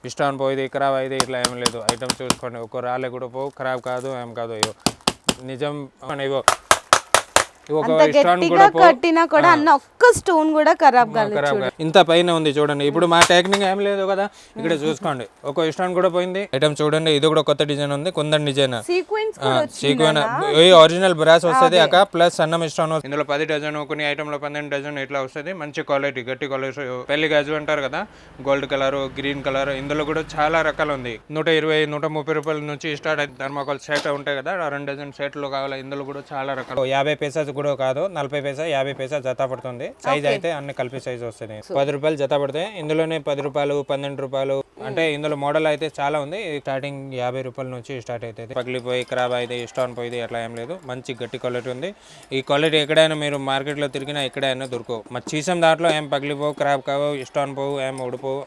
ఇష్టం పోయింది ఖరాబ్ అయితే ఇట్లా ఏం లేదు. ఐటమ్ చూసుకోండి, ఒక్కో రాలే కూడా పోవు, ఖరాబ్ కాదు ఏం కాదు. ఇవో నిజం ఇవో కట్టినా కూడా అన్న ఒక్క స్టోన్ కూడా ఖరాబ్ కాలేదు. ఇంత పైన ఉంది చూడండి. ఇప్పుడు మా టెక్నిక్ ఏం లేదు కదా, ఇక్కడ చూసుకోండి ఒక్కో స్టోన్ కూడా పోయింది. ఐటమ్ చూడండి, ఇది కూడా కొత్త డిజైన్ ఉంది, kundan design sequence original brass వస్తుంది అక్క, ప్లస్ సన్నం స్టోన్. ఇందులో 10 డజన్, కొన్ని ఐటమ్ లో 12 డజన్ ఇట్లా వస్తుంది. మంచి క్వాలిటీ, గట్టి క్వాలిటీ. పెళ్లి గాజు అంటారు కదా, గోల్డ్ కలర్, గ్రీన్ కలర్. ఇందులో కూడా చాలా రకాలు ఉంది. 120, 130 రూపాయల నుంచి స్టార్ట్ అయితే థర్మాకోల్ సెట్ ఉంటాయి కదా, 2 డజన్ సెట్లు కావాలి. ఇందులో కూడా చాలా రకాలు. 50 పైసా కూడా కాదు, 40 పైసా 50 పైసా జత పడుతుంది. సైజ్ అయితే అన్ని కలిపి సైజ్ వస్తుంది. 10 రూపాయలు జత పడతాయి. ఇందులోనే 10 రూపాయలు, 12 రూపాయలు. అంటే ఇందులో మోడల్ అయితే చాలా ఉంది. స్టార్టింగ్ 50 రూపాయల నుంచి స్టార్ట్ అవుతుంది. పగిలిపోయి ఖరాబ్ అయితే ఇష్టం పోయింది అట్లా ఏం లేదు. మంచి గట్టి క్వాలిటీ ఉంది. ఈ క్వాలిటీ ఎక్కడైనా మీరు మార్కెట్లో తిరిగినా ఎక్కడైనా దొరకవు. మా చీసం దాంట్లో ఏం పగిలిపోవు, ఖరాబ్ కావు, ఇష్టం పోవు, ఏం ఊడిపోవు.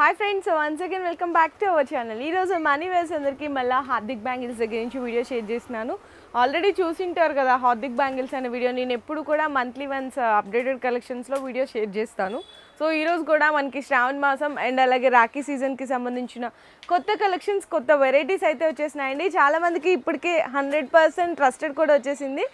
Hi friends, once again welcome back to our channel. ఈరోజు మనీ వేస్ అందరికీ మళ్ళీ హార్దిక్ బ్యాంగిల్స్ దగ్గర నుంచి వీడియో షేర్ చేస్తున్నాను. ఆల్రెడీ చూసింటారు కదా హార్దిక్ బ్యాంగిల్స్ అనే వీడియో. నేను ఎప్పుడు కూడా మంత్లీ వన్స్ అప్డేటెడ్ కలెక్షన్స్లో వీడియో షేర్ చేస్తాను. సో ఈరోజు కూడా మనకి శ్రావణ మాసం అండ్ అలాగే రాఖీ సీజన్కి సంబంధించిన కొత్త కలెక్షన్స్, కొత్త వెరైటీస్ అయితే వచ్చేసినాయండి. చాలామందికి ఇప్పటికే 100% ట్రస్టెడ్ కూడా వచ్చేసింది.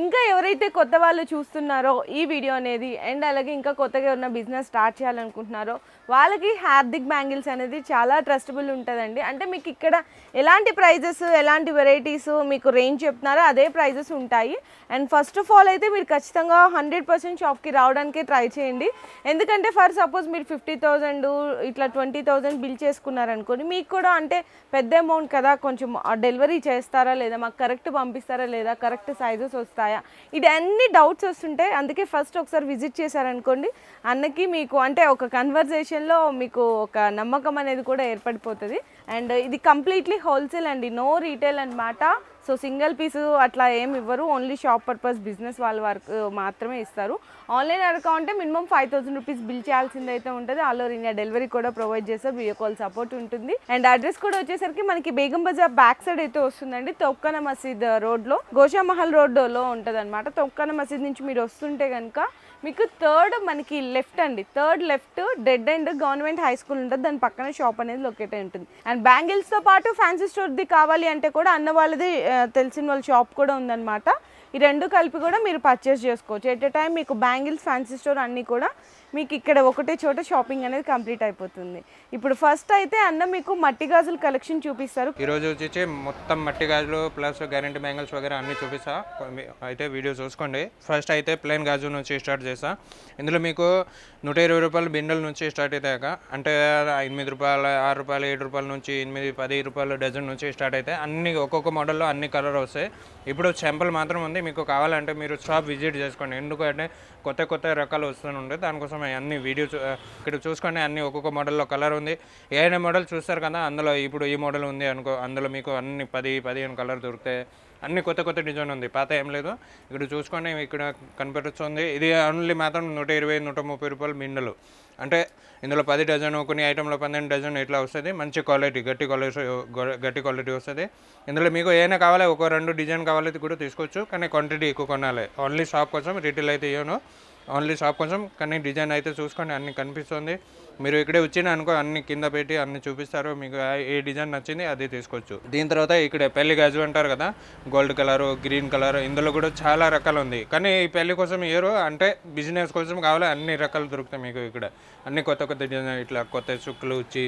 ఇంకా ఎవరైతే కొత్త వాళ్ళు చూస్తున్నారో ఈ వీడియో అనేది, అండ్ అలాగే ఇంకా కొత్తగా ఉన్న బిజినెస్ స్టార్ట్ చేయాలనుకుంటున్నారో వాళ్ళకి హార్దిక్ బ్యాంగిల్స్ అనేది చాలా ట్రస్టబుల్ ఉంటుందండి. అంటే మీకు ఇక్కడ ఎలాంటి ప్రైజెస్, ఎలాంటి వెరైటీస్ మీకు రేంజ్ చెప్తున్నారో అదే ప్రైజెస్ ఉంటాయి. అండ్ ఫస్ట్ ఆఫ్ ఆల్ అయితే మీరు ఖచ్చితంగా 100% షాప్కి రావడానికి ట్రై చేయండి. ఎందుకంటే ఫర్ సపోజ్ మీరు 50,000 ఇట్లా 20,000 బిల్ చేసుకున్నారనుకోండి, మీకు కూడా అంటే పెద్ద అమౌంట్ కదా, కొంచెం డెలివరీ చేస్తారా లేదా, మాకు కరెక్ట్ పంపిస్తారా లేదా, కరెక్ట్ సైజెస్ వస్తాయా, ఇది అన్ని డౌట్స్ వస్తుంటాయి. అందుకే ఫస్ట్ ఒకసారి విజిట్ చేశారనుకోండి, అన్నకి మీకు అంటే ఒక కన్వర్జేషన్లో మీకు ఒక నమ్మకం అనేది కూడా ఏర్పడిపోతుంది. అండ్ ఇది కంప్లీట్లీ హోల్సేల్ అండి, నో రీటైల్ అన్నమాట. సో సింగిల్ పీసు అట్లా ఏమి ఇవ్వరు, ఓన్లీ షాప్ పర్పస్ బిజినెస్ వాళ్ళ వరకు మాత్రమే ఇస్తారు. Online account minimum 5,000 rupees bill చేయాల్సింది అయితే ఉంటుంది. ఆల్ ఓవర్ ఇండియా డెలివరీ కూడా ప్రొవైడ్ చేస్తారు, వీడియో కాల్ సపోర్ట్ ఉంటుంది. అండ్ అడ్రస్ కూడా వచ్చేసరికి మనకి బేగం బజార్ బ్యాక్ సైడ్ అయితే వస్తుందండి, తొక్కన మసీద్ రోడ్లో, గోషామహల్ రోడ్లో ఉంటుంది అనమాట. తొక్కన మసీద్ నుంచి మీరు వస్తుంటే కనుక మీకు మనకి లెఫ్ట్ అండి, third left dead and government high school ఉంటుంది, దాని పక్కన షాప్ అనేది లొకేట్ అయి ఉంటుంది. అండ్ బ్యాంగిల్స్తో పాటు ఫ్యాన్సీ స్టోర్ది కావాలి అంటే కూడా అన్న వాళ్ళది తెలిసిన వాళ్ళ షాప్ కూడా ఉందన్నమాట. ఈ రెండు కలిపి కూడా మీరు పర్చేస్ చేసుకోవచ్చు. ఎట్ ఎ టైం మీకు బ్యాంగిల్స్, ఫ్యాన్సీ స్టోర్ అన్నీ కూడా మీకు ఇక్కడ ఒకటే చోట షాపింగ్ అనేది కంప్లీట్ అయిపోతుంది. ఇప్పుడు ఫస్ట్ అయితే అన్న మీకు మట్టి గాజుల కలెక్షన్ చూపిస్తారు. ఈరోజు వచ్చి మొత్తం మట్టి గాజులు ప్లస్ గ్యారెంటీ బ్యాంగిల్స్ వగేరా అన్ని చూపిస్తా, అయితే వీడియో చూసుకోండి. ఫస్ట్ అయితే ప్లెయిన్ గాజు నుంచి స్టార్ట్ చేస్తా. ఇందులో మీకు 120 రూపాయల బిండల్ నుంచి స్టార్ట్ అవుతాయి. అంటే 8 రూపాయలు, 6 రూపాయలు, 7 రూపాయల నుంచి 8, 10 రూపాయల డజన్ నుంచి స్టార్ట్ అవుతాయి. అన్ని ఒక్కొక్క మోడల్లో అన్ని కలర్ వస్తాయి. ఇప్పుడు శాంపుల్ మాత్రం ఉంది, మీకు కావాలంటే మీరు షాప్ విజిట్ చేసుకోండి. ఎందుకంటే కొత్త కొత్త రకాలు వస్తుంటాయి, దానికోసం అన్ని వీడియోస్ ఇక్కడ చూసుకోండి. అన్ని ఒక్కొక్క మోడల్లో కలర్ ఉంది. ఏదైనా మోడల్ చూస్తారు కదా, అందులో ఇప్పుడు ఈ మోడల్ ఉంది అనుకో, అందులో మీకు అన్ని 10-15 కలర్ దొరుకుతాయి. అన్ని కొత్త కొత్త డిజైన్ ఉంది, పాత ఏం లేదు. ఇక్కడ చూసుకోండి, ఇక్కడ కనిపిస్తుంది. ఇది ఓన్లీ మాత్రం 120, 130 రూపాయల బిండలు. అంటే ఇందులో 10 డజన్, కొన్ని ఐటెంలో 12 డజన్ ఇట్లా వస్తుంది. మంచి క్వాలిటీ, గట్టి క్వాలిటీ వస్తుంది. ఇందులో మీకు ఏమైనా కావాలి, ఒక 2 డిజైన్ కావాలి కూడా తీసుకోవచ్చు, కానీ క్వాంటిటీ ఎక్కువ కొనాలి. ఓన్లీ షాప్ కోసం, రిటైల్ అయితే ఇవ్వను, ఓన్లీ షాప్ కోసం. కానీ డిజైన్ అయితే చూసుకోండి, అన్ని కనిపిస్తుంది. మీరు ఇక్కడే వచ్చిన అనుకో, అన్ని కింద పెట్టి అన్ని చూపిస్తారు, మీకు ఏ డిజైన్ నచ్చింది అది తీసుకోవచ్చు. దీని తర్వాత ఇక్కడ పెళ్లి గాజు అంటారు కదా, గోల్డ్ కలర్, గ్రీన్ కలర్. ఇందులో కూడా చాలా రకాలు ఉంది. కానీ ఈ పెళ్లి కోసం ఇయరు, అంటే బిజినెస్ కోసం కావాలి, అన్ని రకాలు దొరుకుతాయి మీకు ఇక్కడ. అన్ని కొత్త కొత్త డిజైన్, ఇట్లా కొత్త చుక్కలు వచ్చి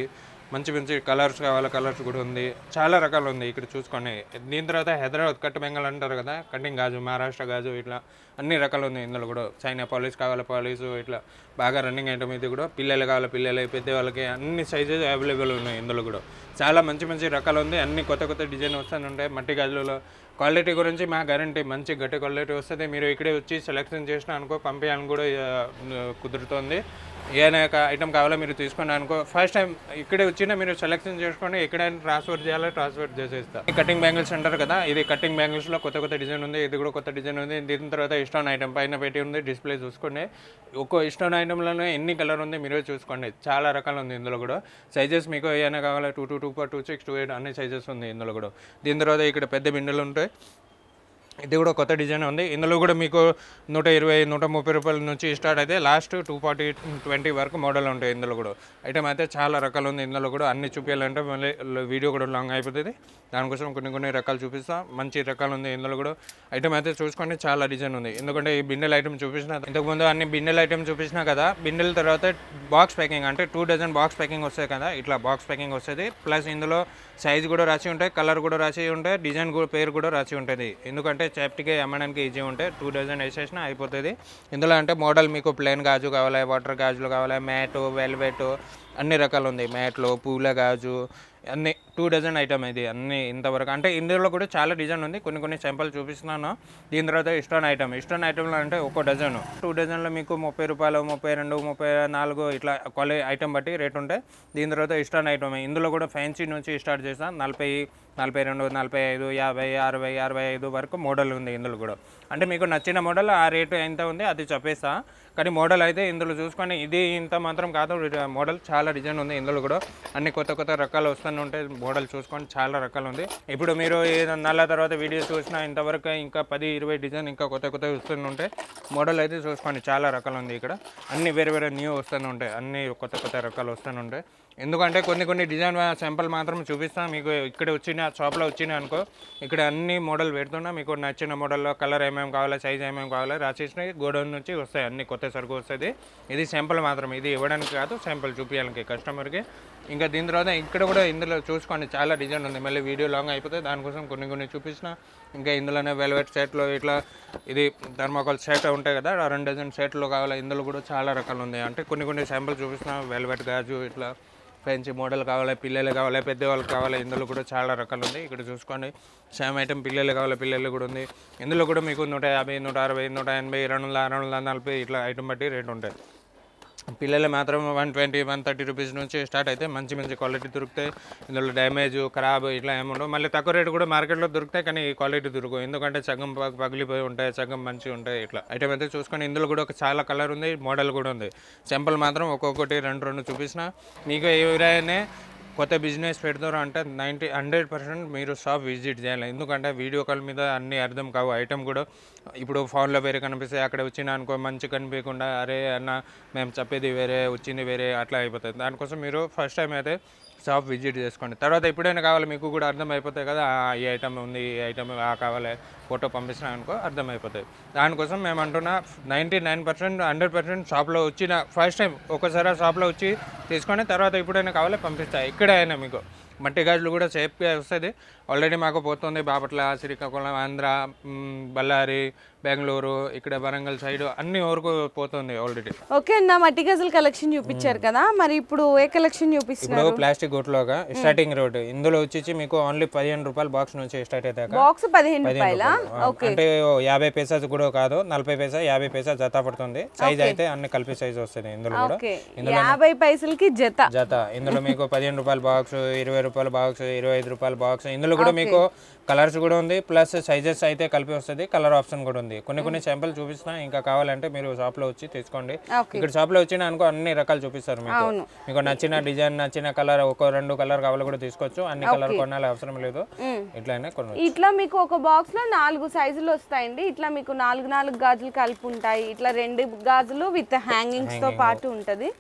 మంచి మంచి కలర్స్ కావాలి, కలర్స్ కూడా ఉంది. చాలా రకాలు ఉంది ఇక్కడ చూసుకోండి. దీని తర్వాత హైదరాబాద్ కట్ బెంగాల్ అంటారు కదా, కటింగ్ గాజు, మహారాష్ట్ర గాజు, ఇట్లా అన్ని రకాలు ఉంది. ఇందులో కూడా చైనా పాలిష్ కావాలి, పాలిష్ ఇట్లా బాగా రన్నింగ్ ఐటమ్. ఇది కూడా పిల్లలు కావాలి, పిల్లలు పెద్ద వాళ్ళకి అన్ని సైజెస్ అవైలబుల్ ఉన్నాయి. ఇందులో కూడా చాలా మంచి మంచి రకాలు ఉంది. అన్ని కొత్త కొత్త డిజైన్ వస్తూనే ఉంటాయి. మట్టి గాజులలో క్వాలిటీ గురించి మా గ్యారంటీ, మంచి గట్టి క్వాలిటీ వస్తుంది. మీరు ఇక్కడే వచ్చి సెలెక్షన్ చేసిన అనుకో, పంపించాలని కూడా కుదురుతుంది. ఏదైనా ఐటమ్ కావాలో మీరు తీసుకోండి అనుకో. ఫస్ట్ టైం ఇక్కడే వచ్చినా మీరు సెలెక్షన్ చేసుకోండి, ఎక్కడైనా ట్రాన్స్ఫర్ చేయాలో ట్రాన్స్ఫర్ చేసేస్తా. కటింగ్ బ్యాంగిల్స్ అంటారు కదా, ఇది కటింగ్ బ్యాంగిల్స్లో కొత్త డిజైన్ ఉంది, ఇది కూడా కొత్త డిజైన్ ఉంది. దీని తర్వాత ఇష్టం ఐటమ్ పైన పెట్టి ఉంది, డిస్ప్లే చూసుకోండి. ఒక్కో ఇష్టం ఐటమ్లోనే ఎన్ని కలర్ ఉంది మీరే చూసుకోండి, చాలా రకాలు ఉంది ఇందులో కూడా. సైజెస్ మీకు ఏమైనా కావాలో 2 2 4 2 6 2 8 అన్ని సైజెస్ ఉంది ఇందులో కూడా. దీని తర్వాత ఇక్కడ పెద్ద బిండెలు ఉంటాయి, ఇది కూడా కొత్త డిజైన్ ఉంది. ఇందులో కూడా మీకు 120 130 రూపాయల నుంచి స్టార్ట్ అయితే లాస్ట్ 240 20 వరకు మోడల్ ఉంటాయి ఇందులో కూడా. ఐటమ్ అయితే చాలా రకాలు ఉంది ఇందులో కూడా. అన్ని చూపించాలంటే మళ్ళీ వీడియో కూడా లాంగ్ అయిపోతుంది, దానికోసం కొన్ని రకాలు చూపిస్తా. మంచి రకాలు ఉంది ఇందులో కూడా. ఐటమ్ అయితే చూసుకోండి, చాలా డిజైన్ ఉంది. ఎందుకంటే ఈ బిండెల్ ఐటమ్ చూపించిన ఇంతకుముందు అన్ని బిండెల్ ఐటమ్ చూపించినా కదా. బిండెల తర్వాత బాక్స్ ప్యాకింగ్ అంటే 2 డజన్ బాక్స్ ప్యాకింగ్ వస్తాయి కదా, ఇట్లా బాక్స్ ప్యాకింగ్ వస్తుంది. ప్లస్ ఇందులో సైజ్ కూడా రాసి ఉంటాయి, కలర్ కూడా రాసి ఉంటాయి, డిజైన్ కూడా పేరు కూడా రాసి ఉంటుంది. ఎందుకంటే సేఫ్టీగా అమ్మడానికి ఈజీ ఉంటాయి. 2 డజన్ వేసేసినా అయిపోతుంది. ఇందులో అంటే మోడల్ మీకు ప్లెయిన్ గాజు కావాలి, వాటర్ గాజులు కావాలి, మ్యాట్, వెల్వెట్ అన్ని రకాలు ఉంది. మ్యాట్లో పూల గాజు అన్ని 2 డజన్ ఐటమ్ ఇది అన్ని ఇంతవరకు. అంటే ఇందులో కూడా చాలా డిజైన్ ఉంది, కొన్ని శాంపుల్ చూపిస్తున్నాను. దీని తర్వాత ఇస్టర్న్ ఐటమ్లో అంటే ఒక డజన్ 2 డజన్లో మీకు 30 రూపాయలు, 32, 34 ఇట్లా క్వాలిటీ ఐటమ్ బట్టి రేట్ ఉంటాయి. దీని తర్వాత ఇస్టర్న్ ఐటమ్ ఇందులో కూడా ఫ్యాన్సీ నుంచి స్టార్ట్ చేస్తాను. 40, 42, 45, 50, 60, 65 వరకు మోడల్ ఉంది ఇందులో కూడా. అంటే మీకు నచ్చిన మోడల్ ఆ రేటు ఎంత ఉంది అది చెప్పేస్తా. కానీ మోడల్ అయితే ఇందులో చూసుకొని ఇది ఇంత మాత్రం కాదు, మోడల్ చాలా డిజైన్ ఉంది ఇందులో కూడా. అన్ని కొత్త రకాలు వస్తూనే ఉంటాయి. మోడల్ చూసుకొని చాలా రకాలు ఉంది. ఇప్పుడు మీరు నెల తర్వాత వీడియో చూసినా ఇంతవరకు ఇంకా 10, 20 డిజైన్ ఇంకా కొత్త వస్తూనే ఉంటాయి. మోడల్ అయితే చూసుకోండి, చాలా రకాలు ఉంది ఇక్కడ. అన్ని వేరే న్యూ వస్తూనే ఉంటాయి, అన్ని కొత్త రకాలు వస్తూనే ఉంటాయి. ఎందుకంటే కొన్ని డిజైన్ శాంపుల్ మాత్రం చూపిస్తాను మీకు. ఇక్కడ షాప్లో వచ్చినా అనుకో, ఇక్కడ అన్ని మోడల్ పెడుతున్నా. మీకు నచ్చిన మోడల్లో కలర్ ఏమేమి కావాలో, సైజ్ ఏమేమి కావాలో రాసేసినవి గోడౌన్ నుంచి వస్తాయి. అన్ని కొత్త సరుకు వస్తుంది. ఇది శాంపుల్ మాత్రం, ఇది ఇవ్వడానికి కాదు, శాంపుల్ చూపించాలి కస్టమర్కి. ఇంకా దీని తర్వాత ఇక్కడ కూడా ఇందులో చూసుకోండి, చాలా డిజైన్ ఉంది. మళ్ళీ వీడియో లాంగ్ అయిపోతే దానికోసం కొన్ని చూపించిన. ఇంకా ఇందులోనే వెల్వెట్ సెట్లో ఇట్లా ఇది థర్మాకోల్ సెట్ ఉంటాయి కదా, 2 డజన్ సెట్లో కావాలి. ఇందులో కూడా చాలా రకాలు ఉంది. అంటే కొన్ని శాంపుల్ చూపిస్తున్నా. వెల్వెట్ గాజు ఇట్లా ఫ్రెంచ్ మోడల్ కావాలి, పిల్లలు కావాలి, పెద్దవాళ్ళకి కావాలి. ఇందులో కూడా చాలా రకాలు ఉంది. ఇక్కడ చూసుకోండి, సేమ్ ఐటమ్ పిల్లలు కావాలి, పిల్లలు కూడా ఉంది. ఇందులో కూడా మీకు 150, 160, 180, 200, 240 ఇట్లా ఐటమ్ బట్టి రేట్ ఉంటాయి. పిల్లలు మాత్రం 120, 130 రూపీస్ నుంచి స్టార్ట్ అయితే మంచి క్వాలిటీ దొరుకుతాయి. ఇందులో డ్యామేజ్, ఖరాబ్ ఇట్లా ఏముండవు. మళ్ళీ తక్కువ రేటు కూడా మార్కెట్లో దొరుకుతాయి, కానీ క్వాలిటీ దొరకవు. ఎందుకంటే సగం పగిలిపోయి ఉంటాయి, సగం మంచిగా ఉంటాయి. ఇట్లా ఐటమ్ అయితే చూసుకొని ఇందులో కూడా చాలా కలర్ ఉంది, మోడల్ కూడా ఉంది. సింపుల్ మాత్రం ఒక్కొక్కటి 2 చూపించిన. మీకు ఎవరైనా కొత్త బిజినెస్ పెడతారు అంటే 100% మీరు షాప్ విజిట్ చేయాలి. ఎందుకంటే వీడియో కాల్ మీద అన్నీ అర్థం కావు. ఐటమ్ కూడా ఇప్పుడు ఫోన్లో వేరే కనిపిస్తాయి, అక్కడ వచ్చినా అనుకో మంచి కనిపించకుండా అరే అన్న మేము చెప్పేది వేరే వచ్చింది వేరే అట్లా అయిపోతుంది. దానికోసం మీరు ఫస్ట్ టైం అయితే షాప్ విజిట్ చేసుకోండి. తర్వాత ఎప్పుడైనా కావాలి మీకు కూడా అర్థం అయిపోతాయి కదా, ఈ ఐటమ్ ఉంది, ఈ ఐటమ్ కావాలి, ఫోటో పంపించినా అనుకో అర్థమైపోతుంది. దానికోసం మేము అంటున్నా 99%, 100% షాప్లో వచ్చిన ఫస్ట్ టైం ఒకసారి షాప్లో వచ్చి తీసుకొని తర్వాత ఎప్పుడైనా కావాలి పంపిస్తాయి. ఎక్కడైనా మీకు మట్టి గాజులు కూడా సేఫ్గా వస్తుంది. ఆల్రెడీ మాకు పోతుంది బాపట్ల, శ్రీకాకుళం, ఆంధ్ర, బళ్ళారి, బెంగళూరు, ఇక్కడ వరంగల్ సైడ్ అన్ని వరకు పోతుంది ఆల్రెడీ. ఓకే అన్న, మట్టి గాజుల కలెక్షన్ చూపించారు కదా, మరి ఇప్పుడు ఏ కలెక్షన్ చూపిస్తున్నారు? ఇప్పుడు ప్లాస్టిక్ గోట్లోగా స్టార్టింగ్ రేట్ ఇందులో వచ్చి మీకు ఓన్లీ 15 రూపాయల బాక్స్ నుంచి స్టార్ట్ అవుతాయి. బాక్స్ 15 రూపాయలా? అంటే 50 పైసా కూడా కాదు, 40 పైసా 50 పైసా జత పడుతుంది. సైజ్ అయితే అన్ని కలిపి సైజ్ వస్తుంది ఇందులో కూడా. 50 పైసలకి జత. ఇందులో మీకు 15 రూపాయల బాక్స్, 20 రూపాయల బాక్స్, 25 రూపాయల బాక్స్. ఇందులో కూడా మీకు కలర్స్ కూడా ఉంది, ప్లస్ సైజెస్ అయితే కలిపి వస్తుంది, కలర్ ఆప్షన్ కూడా ఉంది. కొన్ని శాంపుల్ చూపిస్తున్నా, ఇంకా కావాలంటే మీరు షాప్ లో వచ్చి తీసుకోండి. ఇక్కడ షాప్ లో వచ్చినా అనుకో అన్ని రకాలు చూపిస్తారు మీకు నచ్చిన డిజైన్, నచ్చిన కలర్, 1-2 కలర్ కావాలి కూడా తీసుకోవచ్చు. అన్ని కలర్ కొనాలి అవసరం లేదు, ఇట్లానే కొనవచ్చు. ఇట్లా మీకు ఒక బాక్స్ లో 4 సైజులు వస్తాయండి. ఇట్లా మీకు 4 గాజులు కలిపి ఉంటాయి. ఇట్లా 2 గాజులు విత్ హ్యాంగింగ్స్ తో పాటు ఉంటది.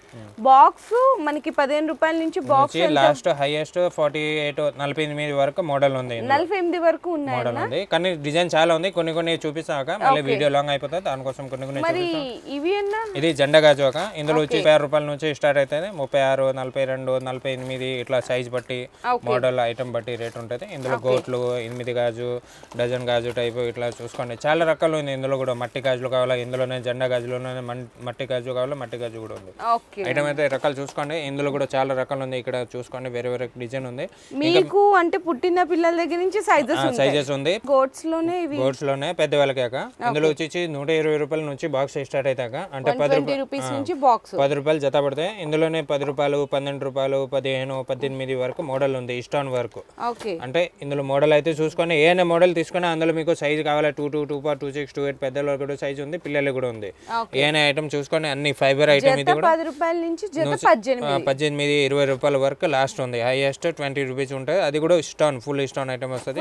బాక్స్ మనకి 15 రూపాయల నుంచి బాక్స్ లాస్ట్ హైయెస్ట్ 48 వరకు మోడల్ ఉంది. 48 వరకు ఉన్నాయి, కానీ డిజైన్ చాలా ఉంది. కొన్ని చూపిస్తాక మళ్ళీ వీడియో లాంగ్ అయిపోతుంది. దానికోసం కొన్ని ఇవి ఇది జెండా గాజు ఒక. ఇందులో వచ్చి 50 రూపాయల నుంచి స్టార్ట్ అయితే 36, 42, 48 ఇట్లా సైజ్ బట్టి మోడల్ ఐటమ్ బట్టి రేట్ ఉంటుంది. ఇందులో గోట్లు, 8 గాజు, డజన్ గాజు టైప్ ఇట్లా చూసుకోండి. చాలా రకాలు ఉంది. ఇందులో కూడా మట్టి గాజులు కావాలా, ఇందులోనే జెండా గాజులోనే మట్టి గాజు కావాలా, మట్టి గాజు కూడా ఉంది. ఐటమ్ అయితే రకాలు చూసుకోండి. ఇందులో కూడా చాలా రకాలు ఉంది. ఇక్కడ చూసుకోండి, వేరే డిజైన్ ఉంది. మీకు అంటే పుట్టిన పిల్లల దగ్గర నుంచి సైజెస్ ఉంది. గోట్స్ లోనే పెద్ద వాళ్ళకి ఇందులో వచ్చి 120 రూపాయల నుంచి బాక్స్ స్టార్ట్ అవుతాక అంటే 20 రూపీస్ నుంచి బాక్స్ 10 రూపాయలు జత పడతాయి. ఇందులోనే 10 రూపాయలు 12 రూపాయలు 15 18 వరకు మోడల్ ఉంది ఇస్టాన్ వరకు. ఓకే అంటే ఇందులో మోడల్ అయితే చూసుకొని ఏమైనా మోడల్ తీసుకుని అందులో మీకు సైజ్ కావాలి 22, 24, 26, 28 పెద్దల కూడా సైజ్ ఉంది, పిల్లలు కూడా ఉంది. ఏమైనా ఐటమ్ చూసుకొని అన్ని ఫైబర్ ఐటమ్ ఇది కూడా 10 రూపాయల నుంచి జత 18 20 రూపాయల వరకు లాస్ట్ ఉంది. హైయెస్ట్ 20 రూపీస్ ఉంటుంది. అది కూడా స్టోన్ ఫుల్ స్టోన్ ఐటమ్ వస్తుంది.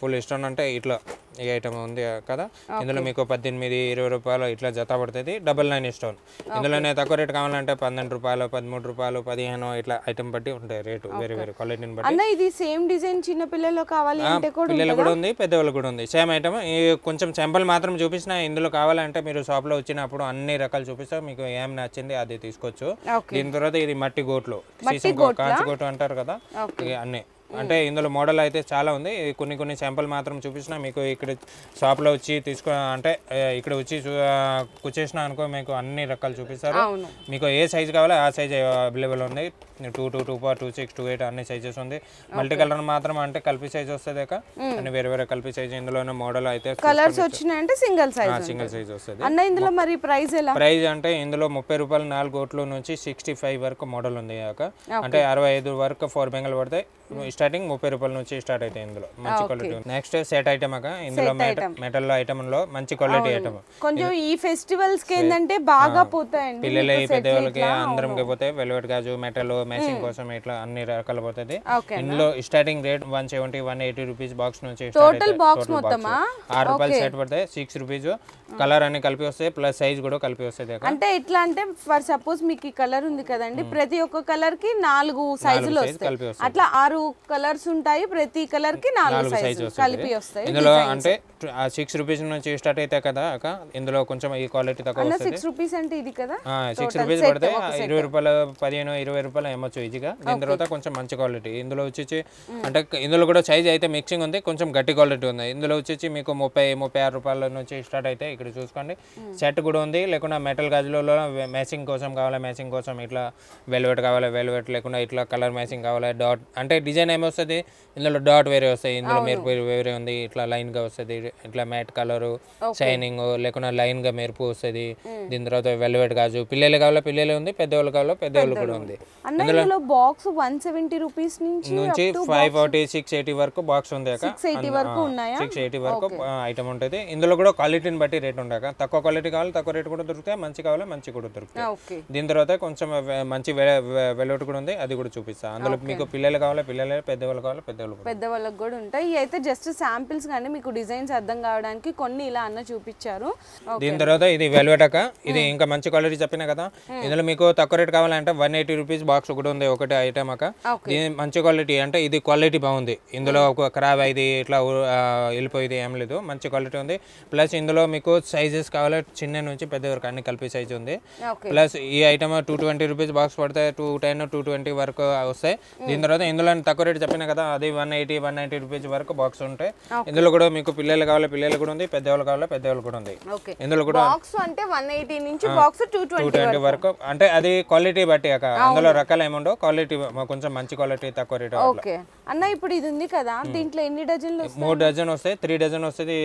ఫుల్ స్టోన్ అంటే ఇట్లా ఈ ఐటమ్ ఉంది కదా. ఇందులో మీకు 18 20 రూపాయలు ఇట్లా జత పడుతుంది. 99 స్టోన్. ఇందులోనే తక్కువ రేట్ కావాలంటే 12 రూపాయలు 13 రూపాయలు 15 ఇట్లా ఐటమ్ బట్టి ఉంటాయి రేటు, వేరే వేరే క్వాలిటీని బట్టి. అన్న ఇది సేమ్ డిజైన్ చిన్న పిల్లలు కావాలి అంటే కూడా పిల్లలు కూడా ఉంది, పెద్దవాళ్ళు కూడా ఉంది. Same item. కొంచెం శాంపుల్ మాత్రం చూపించిన. ఇందులో కావాలంటే మీరు షాప్ లో వచ్చినప్పుడు అన్ని రకాలు చూపిస్తా, మీకు ఏం నచ్చింది అది తీసుకోవచ్చు. దీని తర్వాత ఇది మట్టి గోట్లు, కాంచి గోటు అంటారు కదా, అన్ని. అంటే ఇందులో మోడల్ అయితే చాలా ఉంది. కొన్ని శాంపుల్ మాత్రం చూపించిన. మీకు ఇక్కడ షాప్లో వచ్చి తీసుకో అంటే ఇక్కడ వచ్చి కూర్చేసిన అనుకో మీకు అన్ని రకాలు చూపిస్తారు. మీకు ఏ సైజ్ కావాలో ఆ సైజ్ అవైలబుల్ ఉంది. 22, 24, 26, 28 అన్ని సైజెస్ ఉంది. మల్టీ కలర్ మాత్రం అంటే కలిపి సైజ్ వస్తుంది అన్ని వేరే వేరే కలిపి సైజ్. ఇందులోనే మోడల్ అయితే కలర్స్ వచ్చినాయంటే సింగిల్ సైజ్ వస్తుంది. అన్న ఇందులో మరి ప్రైస్ ఎలా? ప్రైస్ అంటే ఇందులో 30 రూపాయలు 4 గోట్లు నుంచి 65 వరకు మోడల్ ఉంది. అంటే 65 వరకు 4 బెంగలు పడతాయి. స్టార్టింగ్ 30 రూపాయల నుంచి స్టార్ట్ అవుతాయి. ఇందులో మంచి క్వాలిటీ. నెక్స్ట్ సెట్ ఐటమ్ ఇందులో మెటల్ ఐటమ్ లో మంచి క్వాలిటీ ఐటమ్. కొంచెం ఈ ఫెస్టివల్స్ కి ఏంటంటే బాగా పోతాయండి. పిల్లలు పెద్దవాళ్ళకి అందరికి పోతాయి. వెల్వెట్ గాజు మెటల్ మ్యాచింగ్ కోసం ఇట్లా అన్ని రకాలు పోతుంది. ఇందులో స్టార్టింగ్ రేట్ 170 180 రూపీస్ బాక్స్ నుంచి టోటల్ బాక్స్ మొత్తమా 6 రూపాయలు సెట్ పడతాయి. 6 రూపీస్ కలర్ అన్ని కలిపి వస్తాయి, ప్లస్ సైజ్ కూడా కలిపి వస్తుంది. అంటే ఎట్లా అంటే ఫర్ సపోజ్ మీకు ఈ కలర్ ఉంది కదండి, ప్రతి ఒక్క కలర్ కి 4 సైజులు వస్తాయి. అట్లా 6 కలర్స్ ఉంటాయి, ప్రతి కలర్ కి 4 సైజులు కలిపి వస్తాయి. ఇందులో అంటే 6 రూపీస్ నుంచి స్టార్ట్ అయితే కదా ఇందులో కొంచెం ఈ క్వాలిటీ తక్కువ వస్తుంది. 6 రూపీస్ అంటే ఇది కదా 6 రూపీస్ పడితే 20 రూపాయలు 15 20 రూపాయలు అమ్మచ్చు ఈజీగా. దీని తర్వాత కొంచెం మంచి క్వాలిటీ. ఇందులో వచ్చి అంటే ఇందులో కూడా సైజ్ అయితే మిక్సింగ్ ఉంది, కొంచెం గట్టి క్వాలిటీ ఉంది. ఇందులో వచ్చి మీకు 30 36 రూపాయల నుంచి స్టార్ట్ అయితే ఇక్కడ చూసుకోండి. సెట్ కూడా ఉంది, లేకుండా మెటల్ గాజులలో మ్యాచింగ్ కోసం కావాలి, మ్యాచింగ్ కోసం ఇట్లా వెల్వెట్ కావాలి, వెల్వెట్ లేకుండా ఇట్లా కలర్ మ్యాచింగ్ కావాలి. డాట్ అంటే డిజైన్ ఏమొస్తుంది ఇందులో డాట్ వేరే వస్తాయి, ఇందులో మెరుపు వేరే ఉంది. ఇట్లా లైన్ గా వస్తుంది, ఇట్లా మ్యాట్ కలర్ షైనింగ్ లేకుండా లైన్ గా మెరుపు వస్తుంది. దీని తర్వాత వెల్వెట్ గాజు పిల్లలు కావాలా పిల్లలు ఉంది, పెద్దవాళ్ళు కావాలా పెద్దవాళ్ళు కూడా ఉంది. ఇందులో బాక్స్ 170 రూపీస్ నుంచి 540 680 వరకు బాక్స్ ఉంది. 680 వరకు ఉన్నాయా? 680 వరకు ఐటమ్ ఉంటుంది. ఇందులో కూడా క్వాలిటీని బట్టి రేట్ ఉండక తక్కువ క్వాలిటీ కావాలి తక్కువ రేట్ కూడా దొరుకుతాయి, మంచి కావాలి మంచి కూడా దొరుకుతాయి. దీని తర్వాత కొంచెం మంచి వెల్వెట్ కూడా ఉంది, అది కూడా చూపిస్తా. అందులో మీకు పిల్లలు కావాలి పిల్లలు, పెద్దవాళ్ళు కావాలి పెద్దవాళ్ళకి కూడా ఉంటాయి. అయితే జస్ట్ శాంపిల్స్ కానీ మీకు డిజైన్స్ అర్థం కావడానికి కొన్ని ఇలా అన్న చూపించారు. దీని తర్వాత ఇది వెల్వెట్ ఇది ఇంకా మంచి క్వాలిటీ చెప్పినా కదా. ఇందులో మీకు తక్కువ రేట్ కావాలంటే 180 రూపీస్ బాక్స్ ఒకటి ఉంది, ఒకటి ఐటమ్ దీని మంచి క్వాలిటీ అంటే ఇది క్వాలిటీ బాగుంది. ఇందులో ఒక ఖరాబ్ అయింది ఇట్లా వెళ్ళిపోయింది ఏం లేదు, మంచి క్వాలిటీ ఉంది. ప్లస్ ఇందులో మీకు సైజెస్ కావాలి చిన్న నుంచి పెద్ద వరకు అన్ని కలిపి సైజ్ ఉంది. ప్లస్ ఈ ఐటమ్ 220 రూపీస్ బాక్స్ పడతాయి, 210 220 వరకు వస్తాయి. దీని తర్వాత ఇందులో తక్కువ రేట్ చెప్పినా కదా అది 180 190 రూపీస్ వరకు బాక్స్ ఉంటాయి. ఇందులో కూడా మీకు పిల్లలు కావాలి పిల్లలు కూడా ఉంది, పెద్దవాళ్ళు కావాలి పెద్దవాళ్ళు కూడా ఉంది. ఇందులో కూడా బాక్స్ అంటే 180 నుంచి బాక్స్ 220 వరకు అంటే అది క్వాలిటీ బట్టి అందులో రకాలు ఏముండవు, క్వాలిటీ కొంచెం మంచి క్వాలిటీ తక్కువ రేట్. ఓకే అన్న ఇప్పుడు ఇది ఉంది కదా, దీంట్లో ఎన్ని డజన్లు? 3 డజన్ వస్తాయి, 3 డజన్ వస్తుంది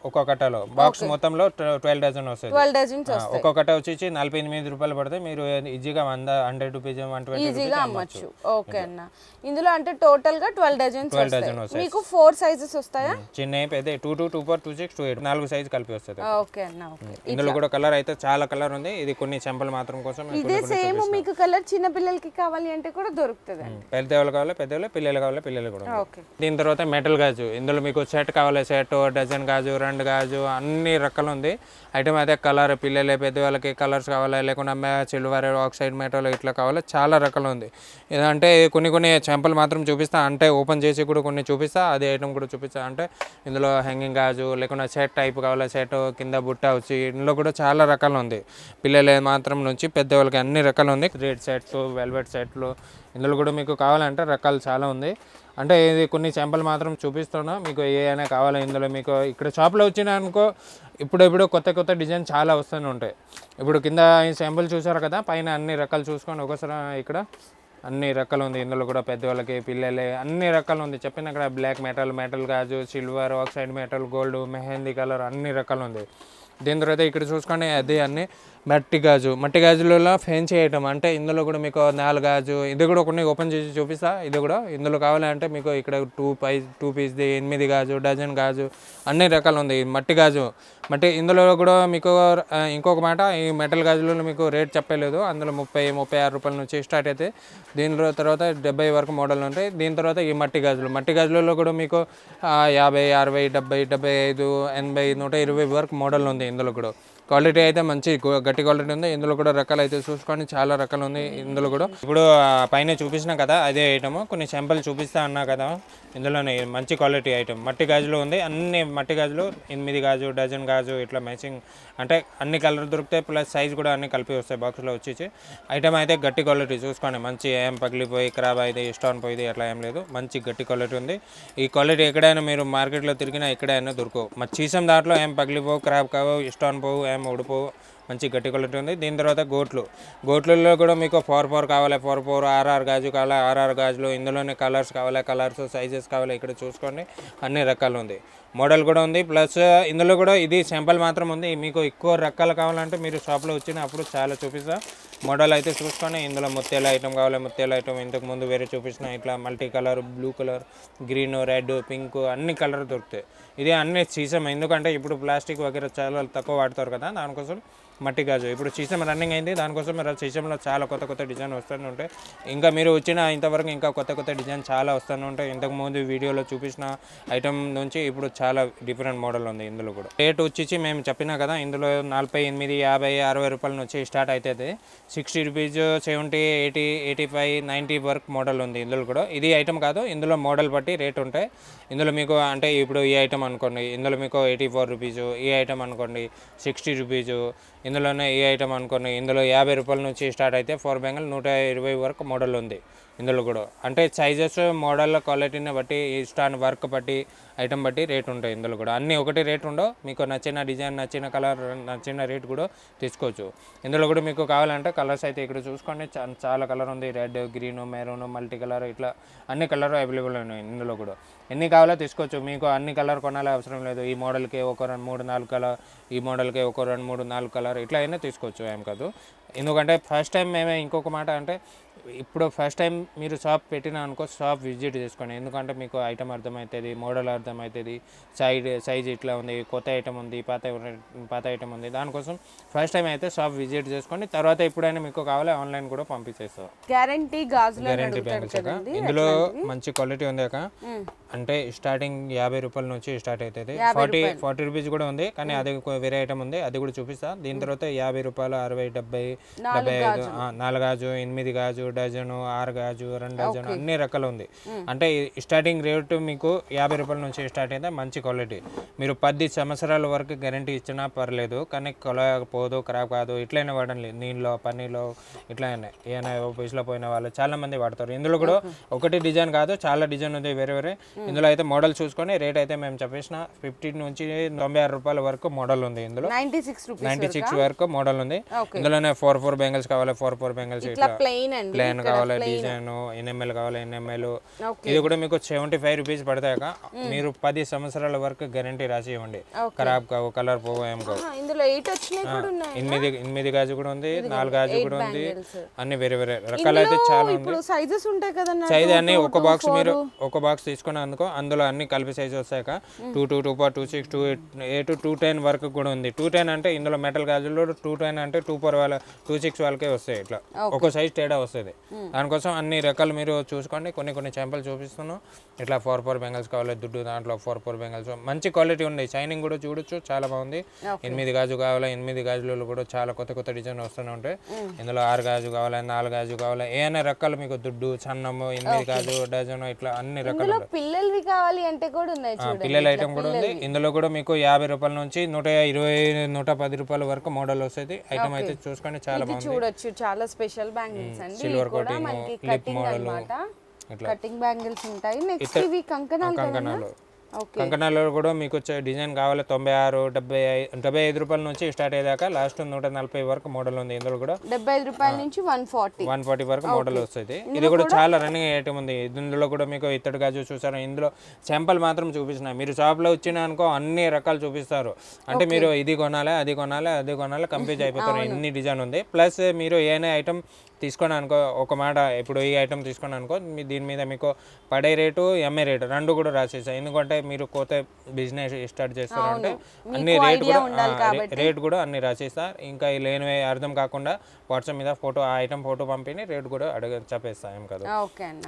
ఒక్కొక్క కట్టలో. బాక్స్ మొత్తంలో 12 డజన్ వస్తాయి. 12 డజన్స్ ఒక్కొక్క కట్ట వచ్చి 48 రూపాయలు పడతాయి. మీరు ఈజీగా 100 రూపీస్ 120 ఈజీగా అమ్మచ్చు. ఓకే అన్న ఇందులో అంటే టోటల్ గా 12 డజన్స్ వస్తాయి. మీకు 4 సైజెస్ వస్తాయా? చిన్న పెద్ద 22 24 26 28 4 సైజ్ కలిపి వస్తుంది. ఓకే అన్న ఓకే. ఇందులో కూడా కలర్ అయితే చాలా కలర్ ఉంది. ఇది కొన్ని శాంపుల్ మాత్రం కోసం ఇదే సేమ్ మీకు కలర్ చిన్న పిల్లలకి కావాలి అంటే కూడా దొరుకుతుంది. పెద్దవాళ్ళు కావాలి పెద్దవాళ్ళు, పిల్లలు కావాలి పిల్లలు కూడా. దీని తర్వాత మెటల్ గాజు. ఇందులో మీకు సెట్ కావాలి సెట్, డజన్ గాజు, 2 గాజు అన్ని రకాలు ఉంది ఐటమ్. అయితే కలర్ పిల్లలే పెద్దవాళ్ళకి కలర్స్ కావాలి, లేకుండా సిల్వర్ ఆక్సైడ్ మెటల్ ఇట్లా కావాలి, చాలా రకాలు ఉంది. ఇదంటే కొన్ని శాంపుల్ మాత్రం చూపిస్తా, అంటే ఓపెన్ చేసి కూడా కొన్ని చూపిస్తా, అదే ఐటమ్ కూడా చూపిస్తా. అంటే ఇందులో హ్యాంగింగ్ గాజు లేకుండా సెట్ టైప్ కావాలి, సెట్ కింద బుట్ట వచ్చి ఇందులో కూడా చాలా రకాలు ఉంది. పిల్లలు మాత్రం నుంచి పెద్దవాళ్ళకి అన్ని రకాలు ఉంది. రెడ్ సెట్స్ వెల్వెట్ సెట్లు ఇందులో కూడా మీకు కావాలంటే రకాలు చాలా ఉంది. అంటే ఇది కొన్ని శాంపుల్ మాత్రం చూపిస్తున్నా, మీకు ఏమైనా కావాలి. ఇందులో మీకు ఇక్కడ షాప్లో వచ్చినా అనుకో ఇప్పుడు కొత్త డిజైన్ చాలా వస్తూనే ఉంటాయి. ఇప్పుడు కింద ఈ శాంపుల్ చూసారు కదా, పైన అన్ని రకాలు చూసుకొని ఒకసారి ఇక్కడ అన్ని రకాలు ఉంది ఇందులో కూడా, పెద్దవాళ్ళకి పిల్లలే అన్ని రకాలు ఉంది. చెప్పిన అక్కడ బ్లాక్ మెటల్ గాజు, silver, oxide metal, gold, mehndi colour అన్ని రకాలు ఉంది. దీని తర్వాత ఇక్కడ చూసుకొని అది అన్ని మట్టి గాజులలో ఫ్యాన్సీ ఐటమ్. అంటే ఇందులో కూడా మీకు 4 గాజు, ఇది కూడా కొన్ని ఓపెన్ చేసి చూపిస్తా. ఇది కూడా ఇందులో కావాలంటే మీకు ఇక్కడ 2 పీస్ది, 8 గాజు, డజన్ గాజు అన్ని రకాలు ఉంది. మట్టి గాజు ఇందులో కూడా మీకు ఇంకొక మాట, ఈ మెటల్ గాజులలో మీకు రేట్ చెప్పలేదు. అందులో 30-36 రూపాయల నుంచి స్టార్ట్ అయితే, దీనిలో తర్వాత 70 వరకు మోడల్ ఉంటాయి. దీని తర్వాత ఈ మట్టి గాజులలో కూడా మీకు 50, 60, 70, 75, 80, 120 వరకు మోడల్ ఉంది. ఇందులో కూడా క్వాలిటీ అయితే మంచి గట్టి క్వాలిటీ ఉంది. ఇందులో కూడా రకాలు అయితే చూసుకొని చాలా రకాలు ఉంది ఇందులో కూడా. ఇప్పుడు పైన చూపించినా కదా అదే ఐటమ్, కొన్ని శాంపుల్ చూపిస్తా అన్నా కదా, ఇందులోనే మంచి క్వాలిటీ ఐటమ్ మట్టి గాజులో ఉంది. అన్ని మట్టి గాజులు 8 గాజు, డజన్ గాజు ఇట్లా మ్యాచింగ్, అంటే అన్ని కలర్ దొరుకుతాయి. ప్లస్ సైజ్ కూడా అన్ని కలిపి వస్తాయి బాక్స్లో వచ్చేసి. ఐటమ్ అయితే గట్టి క్వాలిటీ చూసుకోండి, మంచి ఏం పగిలిపోయి ఖరాబ్ అయితే స్టోన్ పోయింది అట్లా ఏం లేదు, మంచి గట్టి క్వాలిటీ ఉంది. ఈ క్వాలిటీ ఎక్కడైనా మీరు మార్కెట్లో తిరిగినా ఎక్కడైనా దొరకవు. మా చీసం దాంట్లో ఏం పగిలిపోవు, ఖరాబ్ కావు, స్టోన్ పోవు, ఏం ఉడిపోవు, మంచి గట్టి క్వాలిటీ ఉంది. దీని తర్వాత గోట్లలో కూడా మీకు 4 కావాలి, 4 ఆర్ఆర్ గాజు కావాలి, ఆర్ఆర్ గాజులు. ఇందులోనే కలర్స్ కావాలి, కలర్స్ సైజెస్ కావాలి, ఇక్కడ చూసుకోండి అన్ని రకాలు ఉంది. మోడల్ కూడా ఉంది. ప్లస్ ఇందులో కూడా ఇది శాంపుల్ మాత్రం ఉంది. మీకు ఎక్కువ రకాలు కావాలంటే మీరు షాప్లో వచ్చినప్పుడు చాలా చూపిస్తా. మోడల్ అయితే చూసుకొని ఇందులో ముత్యాల ఐటమ్ కావాలి, ముత్యాల ఐటమ్ ఇంతకు ముందు వేరే చూపించిన ఇట్లా multi colour, blue colour, green, red, pink అన్ని కలర్ దొరుకుతాయి. ఇది అన్ని సీసం, ఎందుకంటే ఇప్పుడు ప్లాస్టిక్ వగేరా చాలా తక్కువ వాడతారు కదా, దానికోసం మట్టి గాజు. ఇప్పుడు సీసం రన్నింగ్ అయింది, దానికోసం మీరు సీసంలో చాలా కొత్త డిజైన్ వస్తూనే ఉంటాయి. ఇంకా మీరు వచ్చిన ఇంతవరకు ఇంకా కొత్త డిజైన్ చాలా వస్తూనే ఉంటాయి. ఇంతకుముందు వీడియోలో చూపించిన ఐటమ్ నుంచి ఇప్పుడు చాలా డిఫరెంట్ మోడల్ ఉంది. ఇందులో కూడా రేట్ వచ్చేసి మేము చెప్పినా కదా, ఇందులో 48, 50, 60 రూపాయల నుంచి స్టార్ట్ అవుతుంది. 60 రూపీస్, 70, 80, 85, 90 వరకు మోడల్ ఉంది. ఇందులో కూడా ఇది ఐటమ్ కాదు, ఇందులో మోడల్ బట్టి రేట్ ఉంటాయి. ఇందులో మీకు అంటే ఇప్పుడు ఈ ఐటమ్ అనుకోండి, ఇందులో మీకు 84 రూపీస్, ఈ ఐటమ్ అనుకోండి 60 రూపీస్, ఇందులోనే ఈ ఐటమ్ అనుకోండి ఇందులో 50 రూపాయల నుంచి స్టార్ట్ అయితే 4 బ్యాంగిల్ 120 వరకు మోడల్ ఉంది. ఇందులో కూడా అంటే సైజెస్, మోడల్, క్వాలిటీని బట్టి, స్టాండ్ వర్క్ బట్టి, ఐటమ్ బట్టి రేట్ ఉంటాయి. ఇందులో కూడా అన్నీ ఒకటి రేట్ ఉండవు. మీకు నచ్చిన డిజైన్, నచ్చిన కలర్, నచ్చిన రేట్ కూడా తీసుకోవచ్చు. ఇందులో కూడా మీకు కావాలంటే కలర్స్ అయితే ఇక్కడ చూసుకోండి, చాలా కలర్ ఉంది. Red, green, maroon, multi colour ఇట్లా అన్ని కలర్ అవైలబుల్ ఉన్నాయి. ఇందులో కూడా ఎన్ని కావాలో తీసుకోవచ్చు. మీకు అన్ని కలర్ కొనాలి అవసరం లేదు. ఈ మోడల్కి ఒక 2, 3, 4 కలర్, ఈ మోడల్కి ఒక 2, 3, 4 కలర్ ఇట్లా అయినా తీసుకోవచ్చు, ఏం కాదు. ఎందుకంటే ఫస్ట్ టైం మేమే ఇంకొక మాట అంటే, ఇప్పుడు ఫస్ట్ టైం మీరు షాప్ పెట్టినా అనుకో, షాప్ విజిట్ చేసుకోండి. ఎందుకంటే మీకు ఐటమ్ అర్థమవుతుంది, మోడల్ అర్థమవుతుంది, సైజ్ ఇట్లా ఉంది, కొత్త ఐటమ్ ఉంది, పాత ఐటమ్ ఉంది. దానికోసం ఫస్ట్ టైం అయితే షాప్ విజిట్ చేసుకోండి. తర్వాత ఎప్పుడైనా మీకు కావాలి ఆన్లైన్ కూడా పంపించేస్తాం. గ్యారంటీ బ్యాంగిల్స్ అక్క. ఇందులో మంచి క్వాలిటీ ఉంది అక్క. అంటే స్టార్టింగ్ 50 రూపాయల నుంచి స్టార్ట్ అవుతుంది. 40 రూపీస్ కూడా ఉంది, కానీ అది వేరే ఐటమ్ ఉంది, అది కూడా చూపిస్తా. దీని తర్వాత 50 రూపాయలు, 60, 70, 75, 4 గాజు, 8 గాజు, డజను, 6 గాజు, 2 డజను అన్ని రకాలు ఉంది. అంటే స్టార్టింగ్ రేటు మీకు 50 రూపాయల నుంచి స్టార్ట్ అయితే మంచి క్వాలిటీ. మీరు 10 సంవత్సరాల వరకు గ్యారంటీ ఇచ్చినా పర్లేదు, కానీ పోదు, ఖరాబ్ కాదు. ఇట్లయినా వాడండి, నీళ్ళలో, పన్నీలో ఇట్లయినా ఏమైనా ఆఫీస్లో పోయిన వాళ్ళు చాలా మంది వాడతారు. ఇందులో కూడా ఒకటి డిజైన్ కాదు, చాలా డిజైన్ ఉంది వేరే. ఇందులో అయితే మోడల్ చూసుకొని రేట్ అయితే మేము చెప్పేసిన 50 నుంచి 96 రూపాయల వరకు మోడల్ ఉంది. ఇందులో 96 వరకు మోడల్ ఉంది. ఇందులోనే 4 బ్యాంగిల్స్ కావాలి, 4 బ్యాంగిల్స్ ఇట్లా ప్లేన్ కావాలి, డిజైన్ ఎన్ఎంఎల్ కావాలి, ఎన్ఎంఎల్. ఇది కూడా మీకు 75 రూపీస్ పడతాక మీరు 10 సంవత్సరాల వరకు గ్యారంటీ రాసి ఇవ్వండి. ఖరాబ్ కావు, కలర్ పోవు, ఏం కావు. 8 గాజు కూడా ఉంది, 4 గాజు కూడా ఉంది. అన్ని వేరే రకాలు అయితే చాలా ఉంది. సైజ్ అన్ని ఒక బాక్స్ మీరు ఒక బాక్స్ తీసుకుని అందులో అన్ని కలిపి సైజ్ వస్తాయి. 2, 2, 26, 28, 210 వరకు కూడా ఉంది. 210 అంటే ఇందులో మెటల్ గాజుల్లో 210 అంటే 26 వాళ్ళకే వస్తాయి. ఇట్లా ఒక సైజ్ తేడా వస్తుంది. దానికోసం అన్ని రకాలు మీరు చూసుకోండి. కొన్ని శాంపుల్ చూపిస్తున్నాను. ఇట్లా 4 బ్యాంగిల్స్ కావాలి, దుడ్డు దాంట్లో 4 బ్యాంగిల్స్ మంచి క్వాలిటీ ఉంది. షైనింగ్ కూడా చూడొచ్చు, చాలా బాగుంది. 8 గాజు కావాలి, 8 గాజులలో కూడా చాలా కొత్త డిజైన్ వస్తూనే ఉంటాయి. ఇందులో 6 గాజు కావాలి, 4 గాజు కావాలి, ఏమైనా రకాలు మీకు దుడ్డు, చన్నము, 8 గాజు, డజన్ ఇట్లా అన్ని రకాలు. పిల్లలవి కావాలి అంటే కూడా ఉన్నాయి, పిల్లల ఐటమ్ కూడా ఉంది. ఇందులో కూడా మీకు 50 రూపాయల నుంచి 120, 110 రూపాయల వరకు మోడల్ వస్తుంది. ఐటమ్ అయితే చూసుకొని చాలా బాగుంది. చూడొచ్చు, చాలా స్పెషల్ బ్యాంగిల్స్ అండి. Silver coating, lip model, cutting bangles ఉంటాయి. నెక్స్ట్ ఇవి కంకణాలు. ఓకే కంకణాల్లో కూడా మీకు వచ్చే డిజైన్ కావాలి 96, 75 రూపాయల నుంచి స్టార్ట్ అయ్యేదాకా లాస్ట్ 140 వరకు మోడల్ ఉంది. ఇందులో కూడా 75 రూపాయల నుంచి 140 వరకు మోడల్ వస్తుంది. ఇది కూడా చాలా రన్నింగ్ ఐటమ్ ఉంది. ఇందులో కూడా మీకు ఇత్తడి గాజు చూసారు. ఇందులో శాంపుల్ మాత్రం చూపిస్తున్నా. మీరు షాప్లో వచ్చిన అనుకో అన్ని రకాలు చూపిస్తారు. అంటే మీరు ఇది కొనాలి, అది కొనాలి కన్ఫ్యూజ్ అయిపోతారు. ఇన్ని డిజైన్ ఉంది. ప్లస్ మీరు ఏమైనా ఐటమ్ తీసుకొని అనుకో, ఒక మాట ఇప్పుడు ఈ ఐటమ్ తీసుకొని అనుకో, దీని మీద మీకు పడే రేటు ఎంఏ రేటు రెండు కూడా రాసేసాయి. ఎందుకంటే మీరు కొత్త బిజినెస్ స్టార్ట్ చేస్తారంటే అన్ని రేట్ కూడా అన్ని రాసేస్తా. ఇంకా లేనివి అర్థం కాకుండా వాట్సాప్ మీద ఫోటో ఆ ఐటమ్ ఫోటో పంపిణీ రేట్ కూడా చెప్పేస్తా. ఏం కదా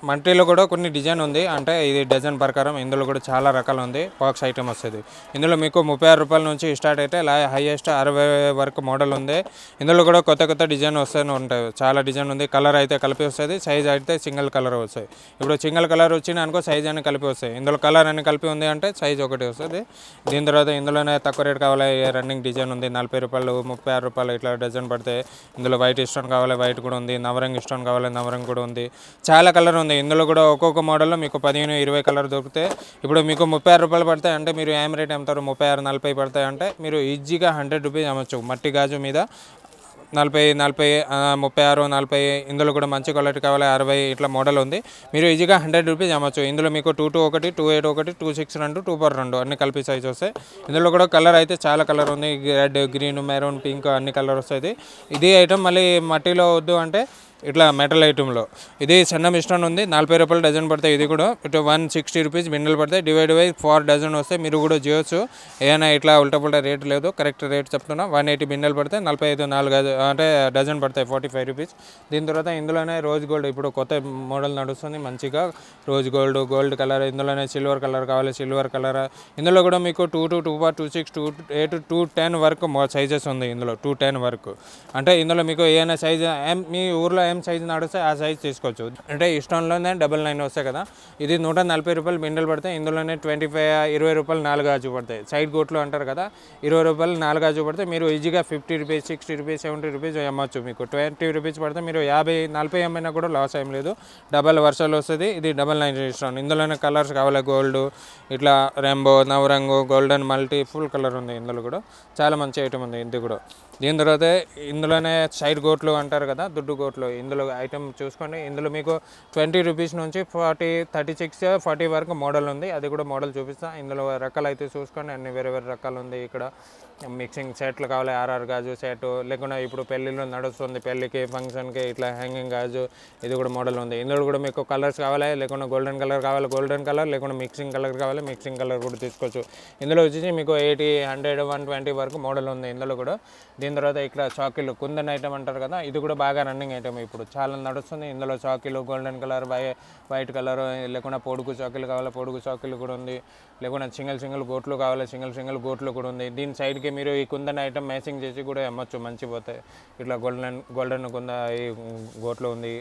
మంటీలో కూడా కొన్ని డిజైన్ ఉంది. అంటే ఇది డజన్ ప్రకారం ఇందులో కూడా చాలా రకాలు ఉంది. బాక్స్ ఐటమ్ వస్తుంది. ఇందులో మీకు 36 రూపాయల నుంచి స్టార్ట్ అయితే హైయెస్ట్ 60 వరకు మోడల్ ఉంది. ఇందులో కూడా కొత్త డిజైన్ వస్తూనే ఉంటాయి. చాలా డిజైన్ ఉంది. కలర్ అయితే కలిపి వస్తుంది, సైజ్ అయితే సింగిల్ కలర్ వస్తాయి. ఇప్పుడు సింగిల్ కలర్ వచ్చిన అనుకో సైజ్ అని కలిపి వస్తాయి. ఇందులో కలర్ అని కలిపి ఉంది అంటే సైజ్ ఒకటి వస్తుంది. దీని తర్వాత ఇందులోనే తక్కువ రేట్ కావాలి రన్నింగ్ డిజైన్ ఉంది. 40 రూపాయలు, 36 రూపాయలు ఇట్లా డజన్ పడితే. ఇందులో వైట్ స్టోన్ కావాలి, వైట్ కూడా ఉంది. నవరంగ్ స్టోన్ కావాలి, నవరంగ్ కూడా ఉంది. చాలా కలర్ ఉంది. ఇందులో కూడా ఒక్కొక్క మోడల్లో మీకు 15, 20 కలర్ దొరికితే. ఇప్పుడు మీకు 36 రూపాయలు పడతాయి అంటే మీరు ఏం రేట్ అమ్ముతారు? 36, 40 పడతాయి అంటే మీరు ఈజీగా 100 రూపీస్ అమ్మచ్చు. మట్టి గాజు మీద 40, 36, 40. ఇందులో కూడా మంచి క్వాలిటీ కావాలి 60 ఇట్లా మోడల్ ఉంది. మీరు ఈజీగా 100 రూపీస్ అమ్మచ్చు. ఇందులో మీకు 221, 281, 262, 2/2 అన్ని కలిపి సైజ్ వస్తాయి. ఇందులో కూడా కలర్ అయితే చాలా కలర్ ఉంది. రెడ్, గ్రీన్, మెరూన్, పింక్ అన్ని కలర్ వస్తుంది. ఇది ఐటమ్ మళ్ళీ మట్టిలో వద్దు అంటే ఇట్లా మెటల్ ఐటెంలో ఇది సన్న మిశ్రమం ఉంది. 40 రూపాయలు డజన్ పడతాయి. ఇది కూడా ఇటు 160 రూపీస్ బిండలు పడతాయి. డివైడ్ బై 4 డజన్ వస్తాయి. మీరు కూడా చేయొచ్చు. ఏమైనా ఇట్లా ఉల్టా పుల్టా రేట్ లేదు, కరెక్ట్ రేట్ చెప్తున్నా. 180 బిండలు పడతాయి. 45 4 అంటే డజన్ పడతాయి, 45 రూపీస్. దీని తర్వాత ఇందులోనే రోజ్ గోల్డ్ ఇప్పుడు కొత్త మోడల్ నడుస్తుంది మంచిగా. Rose gold colour. ఇందులోనే సిల్వర్ కలర్ కావాలి, సిల్వర్ కలర్. ఇందులో కూడా మీకు 22, 26, 28, 210 వరకు సైజెస్ ఉంది. ఇందులో 210 వరకు. అంటే ఇందులో మీకు ఏమైనా సైజ్ మీ ఊర్లో ఏం సైజ్ నడుస్తే ఆ సైజ్ తీసుకోవచ్చు. అంటే ఇష్టంలోనే 99 వస్తాయి కదా. ఇది 140 రూపాయలు బిండలు పడతాయి. ఇందులోనే 20 రూపాయలు 4 గాజు పడతాయి. సైడ్ గోట్లు అంటారు కదా, 20 రూపాయలు 4 గాజు పడతాయి. మీరు ఈజీగా 50 రూపీస్, 60 రూపీస్, 70 రూపీస్ అమ్మచ్చు. మీకు 20 రూపీస్ పడితే మీరు 50, 40 అమ్మినా కూడా లాస్ ఏం లేదు. డబల్ వర్షాలు వస్తుంది. ఇది 99 ఇష్టం. ఇందులోనే కలర్స్ కావాలి, గోల్డ్ ఇట్లా రెయిన్బో, నవరంగు, గోల్డెన్, మల్టీ ఫుల్ కలర్ ఉంది. ఇందులో కూడా చాలా మంచి ఐటమ్ ఉంది. ఇది కూడా దీని తర్వాత ఇందులోనే సైడ్ గోట్లు అంటారు కదా, దుడ్డు గోట్లు. ఇందులో ఐటమ్ చూసుకోండి. ఇందులో మీకు 20 రూపీస్ నుంచి 40, 36, 40 వరకు మోడల్ ఉంది. అది కూడా మోడల్ చూపిస్తా. ఇందులో రకాలు అయితే చూసుకోండి. అన్ని వేరే రకాలు ఉంది. ఇక్కడ మిక్సింగ్ సెట్లు కావాలి, ఆర్ఆర్ గాజు సెట్, లేకుండా ఇప్పుడు పెళ్ళిళ్ళు నడుస్తుంది, పెళ్ళికి ఫంక్షన్కి ఇట్లా హ్యాంగింగ్ గాజు. ఇది కూడా మోడల్ ఉంది. ఇందులో కూడా మీకు కలర్స్ కావాలి, లేకుండా గోల్డెన్ కలర్ కావాలి, గోల్డెన్ కలర్, లేకుండా మిక్సింగ్ కలర్ కావాలి, మిక్సింగ్ కలర్ కూడా తీసుకోవచ్చు. ఇందులో వచ్చేసి మీకు 80, 100, 120 వరకు మోడల్ ఉంది. ఇందులో కూడా దీని తర్వాత ఇక్కడ చాకీలు, కుందన్ ఐటమ్ అంటారు కదా, ఇది కూడా బాగా రన్నింగ్ ఐటమ్ ఇప్పుడు చాలా నడుస్తుంది. ఇందులో చాకీలు గోల్డెన్ కలర్, వైట్ కలర్, లేకుండా పొడుగు చాకీలు కావాలి, పొడుగు చాకీలు కూడా ఉంది. లేకుండా సింగిల్ గోట్లు కావాలి, సింగిల్ గోట్లు కూడా ఉంది. దీని సైడ్కి మీరు ఈ కుందన్ ఐటమ్ మ్యాచింగ్ చేసి కూడా అమ్మచ్చు, మంచి పోతాయి. ఇట్లా గోల్డెన్ కుంద ఈ గోట్లు ఉంది.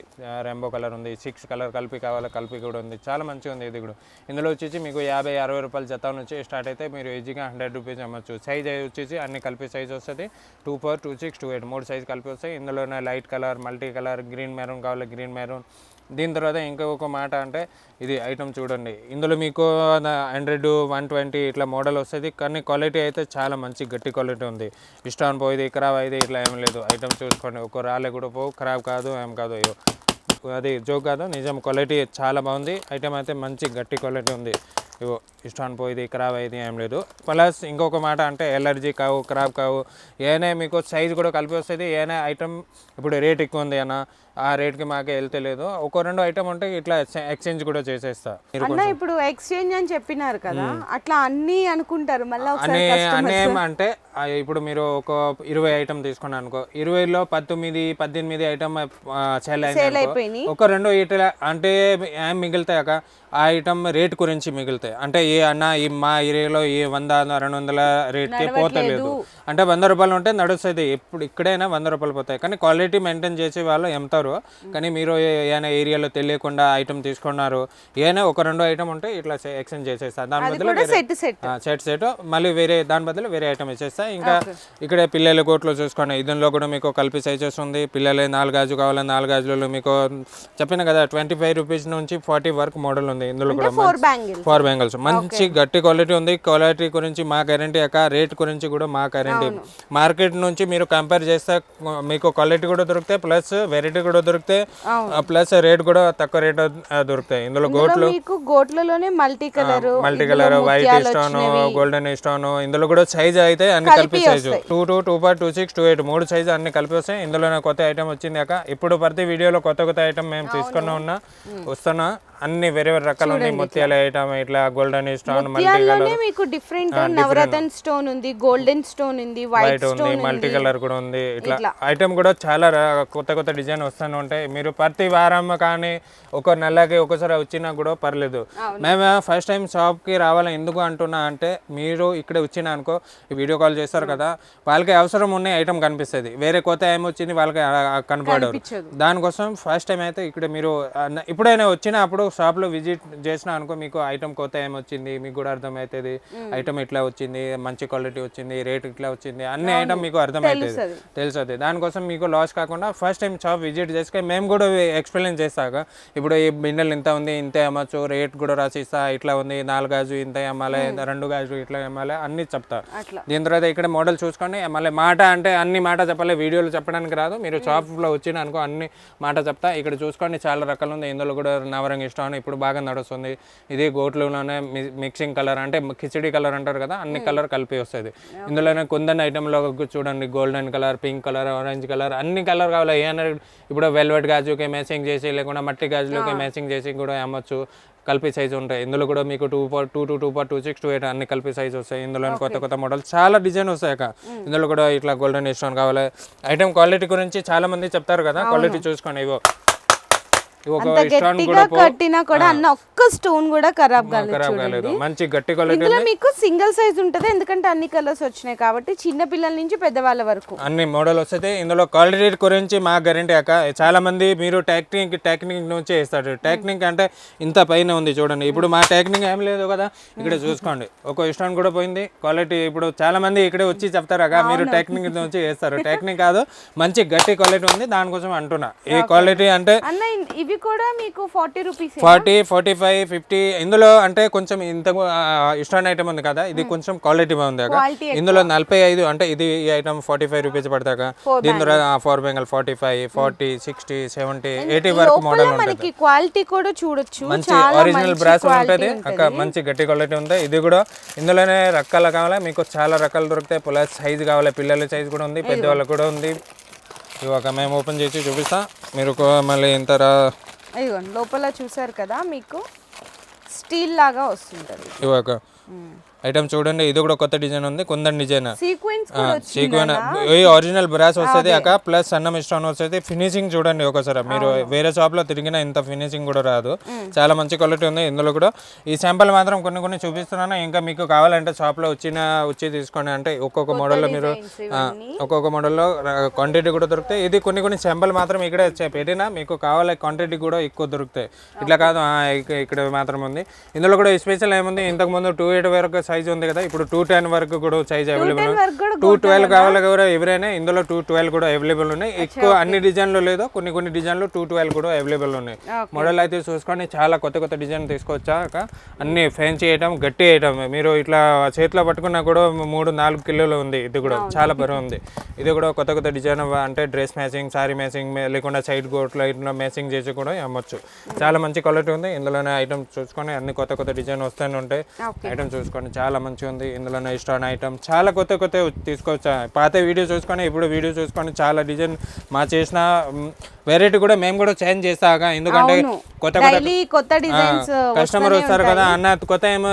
రెయిన్బో కలర్ ఉంది. 6 కలర్ కలిపి కావాలి, కలిపి కూడా ఉంది. చాలా మంచిగా ఉంది. ఇది కూడా ఇందులో వచ్చేసి మీకు 50, 60 రూపాయల జత నుంచి స్టార్ట్ అయితే మీరు ఈజీగా 100 రూపీస్ అమ్మచ్చు. సైజ్ వచ్చేసి అన్ని కలిపి సైజ్ వస్తుంది. 24, 26, 28 3 సైజ్ కలిపి వస్తాయి. ఇందులోనే light colour, multi colour, green maroon కావాలి, గ్రీన్ మెరూన్. దీని తర్వాత ఇంకొక మాట అంటే ఇది ఐటమ్ చూడండి. ఇందులో మీకు 100, 120 ఇట్లా మోడల్ వస్తుంది. కానీ క్వాలిటీ అయితే చాలా మంచి గట్టి క్వాలిటీ ఉంది. ఇష్టం పోయింది, ఖరాబ్ అయితే ఇట్లా ఏం లేదు. ఐటమ్ చూసుకోండి. ఒక రాలే కూడా పోవు, ఖరాబ్ కాదు, ఏం కాదు. అది జోక్ కాదు, నిజం. క్వాలిటీ చాలా బాగుంది. ఐటమ్ అయితే మంచి గట్టి క్వాలిటీ ఉంది. ఇవో ఇష్టాన్ని పోయింది, ఖరాబ్ అయింది ఏం లేదు. ప్లస్ ఇంకొక మాట అంటే ఎలర్జీ కావు, ఖరాబ్ కావు. ఏమైనా మీకు సైజ్ కూడా కలిపి వస్తుంది. ఏమైనా ఐటమ్ ఇప్పుడు రేట్ ఎక్కువ ఉంది అన్న, ఆ రేట్కి మాకే వెళ్తలేదు. ఒక 2 ఐటమ్ ఉంటే ఇట్లా ఎక్స్చేంజ్ కూడా చేసేస్తా. అన్న ఇప్పుడు ఎక్స్చేంజ్ అని చెప్పినారు కదా, అట్లా అన్ని అనుకుంటారు మళ్ళీ అన్నీ ఏమంటే ఇప్పుడు మీరు ఒక 20 ఐటమ్ తీసుకున్నాను అనుకో, 20లో 19, 18 ఐటమ్ సేల్ అయిపోయింది. ఒక 2 ఇట్లా అంటే ఏం మిగులుతాయి అక్క, ఆ ఐటమ్ రేట్ గురించి మిగులుతాయి. అంటే ఏ అన్న ఈ మా ఏరియాలో ఈ 100, 200 రేట్కి పోతలేదు అంటే 100 రూపాయలు ఉంటే నడుస్తుంది. ఇప్పుడు ఇక్కడైనా 100 రూపాయలు పోతాయి. కానీ క్వాలిటీ మెయింటైన్ చేసే వాళ్ళు ఎంతో చెప్పరు. కానీ మీరు ఏదైనా ఏరియాలో తెలియకుండా ఐటమ్ తీసుకున్నారు, ఏదైనా ఒక 2 ఐటమ్ ఉంటే ఇట్లా ఎక్స్చేంజ్ చేసేస్తా. దాని బదులు సెట్ మళ్ళీ వేరే దాని బదులు వేరే ఐటమ్ ఇచ్చేస్తా. ఇంకా ఇక్కడ పిల్లల కోట్లో చూసుకోండి, ఇందులో కూడా మీకు కలిపి సైజెస్ ఉంది. పిల్లలే 4 గాజు కావాలి, 4 గాజులు మీకు చెప్పిన కదా 25 రూపీస్ నుంచి 40 వరకు మోడల్ ఉంది. ఇందులో కూడా 4 బ్యాంగిల్స్ మంచి గట్టి క్వాలిటీ ఉంది. క్వాలిటీ గురించి మా గ్యారంటీ అక్క, రేట్ గురించి కూడా మా గ్యారంటీ. మార్కెట్ నుంచి మీరు కంపేర్ చేస్తే మీకు క్వాలిటీ కూడా దొరుకుతాయి, ప్లస్ వెరైటీ కూడా దొరుకుతాయి, ప్లస్ రేట్ కూడా తక్కువ రేట్ దొరుకుతాయి. ఇందులో గోట్లలోనే multi colour white stone, golden stone, ఇందులో కూడా సైజ్ అయితే అన్ని కలిపి సైజు 2 2.26 28 3 సైజు అన్ని కలిపి వస్తాయి. ఇందులో కొత్త ఐటమ్ వచ్చింది అక్క. ఇప్పుడు ప్రతి వీడియోలో కొత్త ఐటమ్ మేము తీసుకున్నా ఉన్నా వస్తున్నా. అన్ని వేరే వేరే రకాలు ఉన్నాయి. ముత్యాల ఐటమ్ ఇట్లా గోల్డెన్ స్టోన్, మీకు డిఫరెంట్ నవరత్న స్టోన్ ఉంది, గోల్డెన్ స్టోన్ ఉంది, వైట్ ఉంది, మల్టీ కలర్ కూడా ఉంది. ఇట్లా ఐటమ్ కూడా చాలా కొత్త డిజైన్ వస్తూనే ఉంటాయి. మీరు ప్రతి వారం కానీ ఒక నెలకి ఒకసారి వచ్చినా కూడా పర్లేదు. మేము ఫస్ట్ టైం షాప్కి రావాలి ఎందుకు అంటున్నా అంటే, మీరు ఇక్కడ వచ్చినా అనుకో వీడియో కాల్ చేస్తారు కదా, వాళ్ళకి అవసరం ఉన్న ఐటమ్ కనిపిస్తుంది, వేరే కొత్త ఏమొచ్చింది వాళ్ళకి కనపడరు. దానికోసం ఫస్ట్ టైం అయితే ఇక్కడ మీరు ఇప్పుడైనా వచ్చినప్పుడు షాప్లో విజిట్ చేసినా అనుకో, మీకు ఐటమ్ కొత్త ఏమొచ్చింది మీకు కూడా అర్థమవుతుంది. ఐటమ్ ఇట్లా వచ్చింది, మంచి క్వాలిటీ వచ్చింది, రేట్ ఇట్లా వచ్చింది, అన్ని ఐటమ్ మీకు అర్థమవుతుంది, తెలుస్తుంది. దానికోసం మీకు లాస్ కాకుండా ఫస్ట్ టైం షాప్ విజిట్ చేసుకొని మేము కూడా ఎక్స్ప్లెయిన్ చేస్తాక, ఇప్పుడు ఈ బిండెల్ ఇంత ఉంది, ఇంతే అమ్మచ్చు, రేట్ కూడా రాసిస్తా, ఇట్లా ఉంది, 4 గాజు ఇంత అమ్మాలి, 2 గాజు ఇట్లా అమ్మాలి అన్ని చెప్తా. దీని తర్వాత ఇక్కడ మోడల్ చూసుకొని మళ్ళీ మాట అంటే అన్ని మాట చెప్పాలి, వీడియోలు చెప్పడానికి రాదు. మీరు షాప్లో వచ్చిన అనుకో అన్ని మాట చెప్తా. ఇక్కడ చూసుకోండి చాలా రకాలు ఉంది. ఇందులో కూడా నవరంగి స్టోన్ ఇప్పుడు బాగా నడుస్తుంది. ఇది గోట్లలోనే మిక్సింగ్ కలర్ అంటే కిచిడి కలర్ అంటారు కదా, అన్ని కలర్ కలిపి వస్తుంది. ఇందులోనే కొందరి ఐటెంలో చూడండి golden colour, pink colour, orange colour, అన్ని కలర్ కావాలి. ఏమైనా ఇప్పుడు వెల్వెట్ గాజుకి మ్యాచింగ్ చేసి, లేకుండా మట్టి గాజులకి మ్యాచింగ్ చేసి కూడా అమ్మచ్చు. కలిపి సైజు ఉంటాయి. ఇందులో కూడా మీకు 2.2 2.26 28 అన్ని కలిపి సైజు వస్తాయి. ఇందులో కొత్త మోడల్ చాలా డిజైన్ వస్తాయి అక్క. ఇందులో కూడా ఇట్లా గోల్డెన్ స్టోన్ కావాలి. ఐటమ్ క్వాలిటీ గురించి చాలా మంది చెప్తారు కదా, క్వాలిటీ చూసుకోండి. ఇవో కట్టినా కూడా అన్న ఒక్క స్టోన్ కూడా ఖరాబ్ కాలేదు. మంచి గట్టి క్వాలిటీ. ఇందులో మీకు సింగిల్ సైజ్ ఉంటది, ఎందుకంటే అన్ని కలర్స్ వచ్చినాయి కాబట్టి చిన్న పిల్లల నుంచి పెద్దవాళ్ళ వరకు అన్ని మోడల్ వస్తాయి. ఇందులో క్వాలిటీ గురించి మా గ్యారెంటీ అక్క. చాలా మంది మీరు టెక్నిక్ నుంచి వేస్తారు. టెక్నిక్ అంటే ఇంత పైన ఉంది చూడండి. ఇప్పుడు మా టెక్నిక్ ఏం లేదు కదా, ఇక్కడ చూసుకోండి ఒక స్టోన్ కూడా పోయింది. క్వాలిటీ ఇప్పుడు చాలా మంది ఇక్కడే వచ్చి చెప్తారు అక్క మీరు టెక్నిక్ నుంచి వేస్తారు. టెక్నిక్ కాదు, మంచి గట్టి క్వాలిటీ ఉంది, దానికోసం అంటున్నా. ఈ క్వాలిటీ అంటే ఇవి కూడా మీకు 40 రూపీస్, 40 45 50. ఇందులో అంటే కొంచెం ఇంత ఇష్టమైన ఐటమ్ ఉంది కదా, ఇది కొంచెం క్వాలిటీ బాగుంది అక్క. ఇందులో 45 అంటే ఇది ఈ ఐటమ్ 45 రూపీస్ పడతాక. దీని ద్వారా 4 బెంగల్ 45 40 60 70 80 వరకు మోడల్ ఉంటుంది. క్వాలిటీ కూడా చూడొచ్చు, మంచి ఒరిజినల్ బ్రాస్ ఉంటుంది అక్క. మంచి గట్టి క్వాలిటీ ఉంది. ఇది కూడా ఇందులోనే రకాలు కావాలి మీకు, చాలా రకాలు దొరుకుతాయి. ప్లస్ సైజ్ కావాలి, పిల్లల సైజ్ కూడా ఉంది, పెద్దవాళ్ళకి కూడా ఉంది. ఇవాక మేము ఓపెన్ చేసి చూపిస్తా మీరు మళ్ళీ ఇంత లోపల చూసారు కదా, మీకు స్టీల్ లాగా వస్తుంటది. ఇవాక ఐటమ్ చూడండి, ఇది కూడా కొత్త డిజైన్ ఉంది, కొందరు డిజైన్ సీక్వెన్స్ ఒరిజినల్ బ్రాస్ వస్తుంది అక్క. ప్లస్ సన్నం స్టోన్ వస్తుంది. ఫినిషింగ్ చూడండి ఒకసారి, మీరు వేరే షాప్ లో తిరిగినా ఇంత ఫినిషింగ్ కూడా రాదు. చాలా మంచి క్వాలిటీ ఉంది. ఇందులో కూడా ఈ శాంపుల్ మాత్రం కొన్ని చూపిస్తున్నాను. ఇంకా మీకు కావాలంటే షాప్ లో వచ్చి తీసుకోండి. అంటే ఒక్కొక్క మోడల్లో మీరు ఒక్కొక్క మోడల్లో క్వాంటిటీ కూడా దొరుకుతాయి. ఇది కొన్ని శాంపుల్ మాత్రం ఇక్కడ పెట్టినా మీకు కావాలి క్వాంటిటీ కూడా ఎక్కువ దొరుకుతాయి. ఇట్లా కాదు ఇక్కడ మాత్రం ఉంది. ఇందులో కూడా స్పెషల్ ఏముంది, ఇంతకు ముందు 2.8 వరకు సైజ్ ఉంది కదా, ఇప్పుడు 210 వరకు కూడా సైజ్ అవైలబుల్ ఉంది. 212 కావాలి కూడా ఎవరైనా ఇందులో 212 కూడా అవైలబుల్ ఉన్నాయి. ఎక్కువ అన్ని డిజైన్లు లేదు, కొన్ని డిజైన్లు 212 కూడా అవైలబుల్ ఉన్నాయి. మోడల్ అయితే చూసుకొని చాలా కొత్త డిజైన్ తీసుకొచ్చాక అన్ని ఫ్యాన్సీ ఐటమ్, గట్టి ఐటమ్. మీరు ఇట్లా చేతిలో పట్టుకున్నా కూడా 3-4 కిలోలు ఉంది. ఇది కూడా చాలా బరువు ఉంది. ఇది కూడా కొత్త డిజైన్ అంటే డ్రెస్ మ్యాచింగ్, సారీ మ్యాచింగ్, లేకుండా సైడ్ గోట్లో ఇట్లా మ్యాచింగ్ చేసి కూడా అమ్మొచ్చు. చాలా మంచి క్వాలిటీ ఉంది. ఇందులోనే ఐటమ్ చూసుకొని అన్ని కొత్త డిజైన్ వస్తూనే ఉంటాయి. ఐటమ్ చూసుకొని చాలా మంచిగా ఉంది. ఇందులోనే ఇష్టమైన ఐటమ్ చాలా కొత్త తీసుకోవచ్చా. పాత వీడియో చూసుకొని ఇప్పుడు వీడియో చూసుకొని చాలా డిజైన్ మా చేసిన వెరైటీ కూడా మేము కూడా చేంజ్ చేస్తాక. ఎందుకంటే కొత్త డిజైన్స్ కస్టమర్ వస్తారు కదా, అన్న కొత్త ఏమో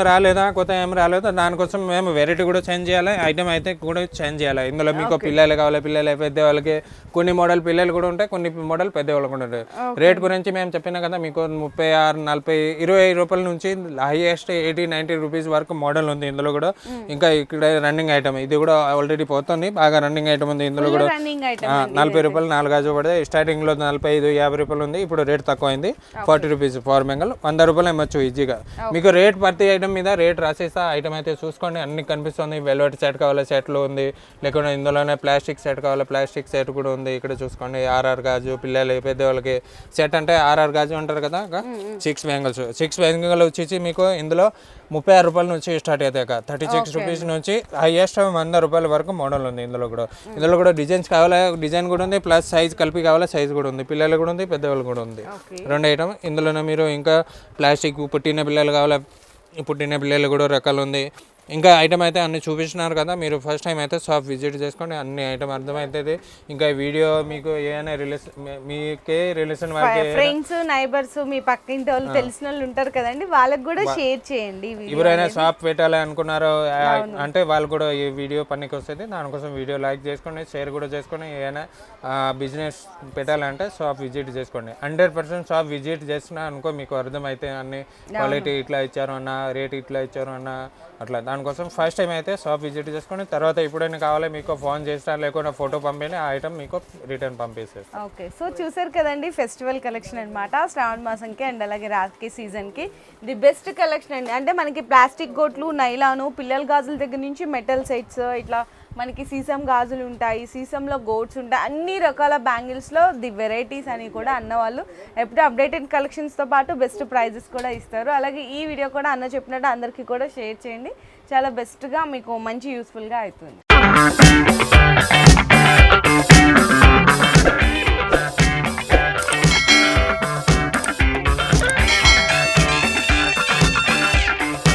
రాలేదా, దానికోసం మేము వెరైటీ కూడా చేంజ్ చేయాలి, ఐటమ్ అయితే కూడా చేంజ్ చేయాలి. ఇందులో మీకు పిల్లలు కావాలి, పిల్లలు పెద్ద వాళ్ళకి కొన్ని మోడల్ పిల్లలు కూడా ఉంటాయి, కొన్ని మోడల్ పెద్ద వాళ్ళకి కూడా ఉంటాయి. రేట్ గురించి మేము చెప్పినా కదా, మీకు 36 40 20 రూపాయల నుంచి హైయెస్ట్ 80-90 రూపీస్ వరకు వరకు మోడల్ ఉంది ఇందులో కూడా. ఇంకా ఇక్కడ రన్నింగ్ ఐటమ్ ఇది కూడా ఆల్రెడీ పోతుంది, బాగా రన్నింగ్ ఐటమ్ ఉంది ఇందులో కూడా. రన్నింగ్ ఐటమ్ 40 రూపాయలు 4 గాజు పడతాయి. స్టార్టింగ్ లో 45, 50 రూపాయలు ఉంది, ఇప్పుడు రేట్ తక్కువ అయింది. 40 రూపీస్ ఫార్ బెంగల్, 100 రూపాయలు అమ్మచ్చు ఈజీగా. మీకు రేట్ ప్రతి ఐటమ్ మీద రేట్ రాసేస్తా. ఐటమ్ అయితే చూసుకోండి, అన్ని కనిపిస్తుంది. వెల్వెట్ సెట్ కావాలి, సెట్లు ఉంది. లేకుంటే ఇందులోనే ప్లాస్టిక్ సెట్ కావాలి, ప్లాస్టిక్ సెట్ కూడా ఉంది. ఇక్కడ చూసుకోండి, ఆర్ఆర్ గాజు పిల్లలు పెద్దవాళ్ళకి సెట్ అంటే ఆర్ఆర్ గాజు అంటారు కదా. 6 బ్యాంగిల్స్ వచ్చేసి మీకు ఇందులో 36 రూపాయల నుంచి స్టార్ట్ అవుతాయి. 36 రూపీస్ నుంచి హైయెస్ట్ 100 రూపాయల వరకు మోడల్ ఉంది ఇందులో కూడా. ఇందులో కూడా డిజైన్స్ కావాలా, డిజైన్ కూడా ఉంది, ప్లస్ సైజ్ కలిపి కావాలా, సైజ్ కూడా ఉంది. పిల్లలు కూడా ఉంది, పెద్దవాళ్ళు కూడా ఉంది. 2 ఐటమ్. ఇందులోనే మీరు ఇంకా ప్లాస్టిక్ పుట్టిన పిల్లలు కావాలా, పుట్టిన పిల్లలు కూడా రకాలు ఉంది. ఇంకా ఐటమ్ అయితే అన్ని చూపిస్తున్నారు కదా, మీరు ఫస్ట్ టైం అయితే షాప్ విజిట్ చేసుకోండి, అన్ని ఐటమ్ అర్థమవుతుంది. ఇంకా వీడియో మీకు ఏమైనా మీకే రిలేషన్ వాళ్ళకి ఫ్రెండ్స్ నైబర్స్ మీ పక్కింటి వాళ్ళు తెలిసిన వాళ్ళు ఉంటారు కదండి, వాళ్ళకి కూడా షేర్ చేయండి. ఎవరైనా షాప్ పెట్టాలి అనుకున్నారో అంటే వాళ్ళు కూడా ఈ వీడియో పనికి వస్తుంది. దానికోసం వీడియో లైక్ చేసుకోండి, షేర్ కూడా చేసుకోండి. ఏమైనా బిజినెస్ పెట్టాలంటే షాప్ విజిట్ చేసుకోండి. 100% షాప్ విజిట్ చేసినా అనుకో మీకు అర్థమైతే అన్ని క్వాలిటీ ఇట్లా ఇచ్చారు అన్న, రేట్ ఇట్లా ఇచ్చారు అన్న, అట్లా. దానికోసం ఫస్ట్ టైం అయితే షాప్ విజిట్ చేసుకొని తర్వాత ఎప్పుడైనా కావాలి మీకు ఫోన్ చేస్తా, లేకుండా ఫోటో పంపిణీ ఆ ఐటమ్ మీకు రిటర్న్ పంపిస్తారు. ఓకే, సో చూసారు కదండి ఫెస్టివల్ కలెక్షన్ అనమాట. శ్రావణ మాసంకి అండ్ అలాగే రాఖీ సీజన్కి ది బెస్ట్ కలెక్షన్ అండి. అంటే మనకి ప్లాస్టిక్ గోట్లు, నైలాను, పిల్లల గాజుల దగ్గర నుంచి మెటల్ సెట్స్, ఇట్లా మనకి సీసం గాజులు ఉంటాయి, సీసంలో గోట్స్ ఉంటాయి, అన్ని రకాల బ్యాంగిల్స్లో ది వెరైటీస్ అని కూడా అన్న వాళ్ళు ఎప్పుడు అప్డేటెడ్ కలెక్షన్స్తో పాటు బెస్ట్ ప్రైజెస్ కూడా ఇస్తారు. అలాగే ఈ వీడియో కూడా అన్న చెప్పినట్టు అందరికీ కూడా షేర్ చేయండి, చాలా బెస్ట్గా మీకు మంచి యూస్ఫుల్గా అవుతుంది.